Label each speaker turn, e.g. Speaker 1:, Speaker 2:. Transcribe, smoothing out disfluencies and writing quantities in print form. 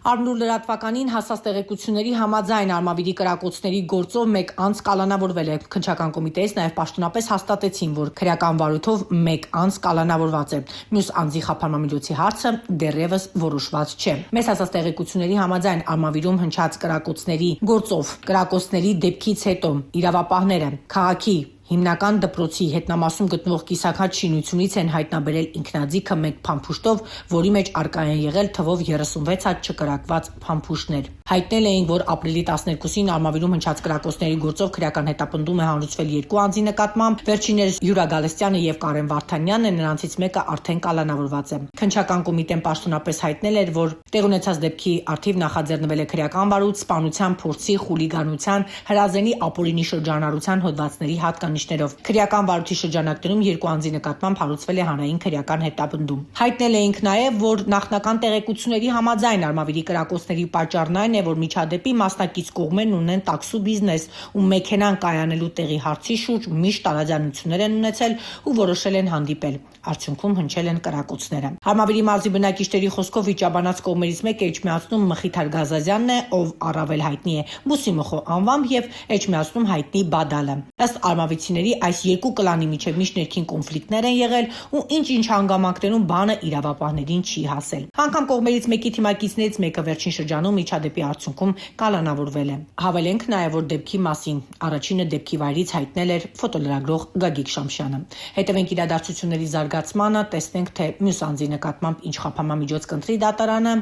Speaker 1: Արմնուր լրատվականին հասած տեղեկությունների համաձայն Արմավիրի կրակոցների գործով մեկ անձ կալանավորվել է։ Քննչական կոմիտեից նաև պաշտոնապես հաստատեցին, որ քրեական վարույթով մեկ անձ կալանավորված է։ Մյուս անձի խափանամիջոցի հարցը դեռևս որոշված չէ։ Մեզ հասած տեղեկությունների համաձայն Արմավիրում հնչած կրակոցների գործով կրակոցների դեպքից հետո իրավապահները քաղաքի հիմնական դպրոցի հետնամասում գտնվող կիսաքաջ շինությունից են հայտնաբերել ինքնաձիգը մեկ փամփուշտով, որի մեջ արկա են եղել թվով 36 հատ չկրակված փամփուշտներ։ Հայտնել էին, որ ապրիլի 12-ին Արմավիրում հնչած կրակոցների գործով քրեական հետապնդում է հանրուցվել 2 անձի նկատմամբ։ Վերջիններս Յուրա Գալստյանը եւ Կարեն Վարդանյանն են, նրանցից մեկը արդեն կալանավորված է։ Քննչական կոմիտեն պաշտոնապես հայտնել էր, որ տեղ ունեցած դեպքի առթիվ նախաձեռնվել է քրեական վարույթ, սպանության փորձի, խուլիգանության, հրազենի ապօրինի շրջանառության հոդվածների հատկանիշներով։ Քրեական վարույթի շրջանակներում 2 անձի նկատմամբ հարուցվել է հանրային քրեական հետապնդում։ Հայտնել էինք նաև, որ նախնական տեղեկությունների համաձայն Արմավիրի կրակոցների պատճառն այն է, որ միջադեպի մասնակից կողմերն ունեն տաքսու բիզնես ու մեքենան կայանելու տեղի հարցի շուրջ միշտ տարաձայնություններ են ունեցել ու որոշել են հանդիպել։ Արդյունքում հնչել են կրակոցները։ Արմավիրի մարզի բնակիչների խոսքով վիճաբանած կողմերից մեկը Էջմիածնում Մխիթար Գազազյանն է, ով առավել հայտնի է Բուսիմոխո անվամբ, եւ Էջմիածնում հայտնի Բադալը։ Ըստ արմավիցիների այս երկու կլանի միջև միշտ ներքին կոնֆլիկտներ են եղել ու ինչ-ինչ հանգամանքներում բանը իրավապահներին չի հասել։ Անգամ կողմերից մեկի թիմակիցներից մեկը վերջին շրջանում միջադեպի արդյունքում կալանավորվել է։ Հավելենք նաև, որ դեպքի մասին առաջինը դեպքի վայրից հայտնել էր ֆոտոլրագրող Գագիկ Շամշյանը։ Հետևենք իրադարձությունների զարգացմանը, տեսնենք, թե մյուս անձի նկատմամբ ինչ խափանամիջոց կընտրի դատարանը։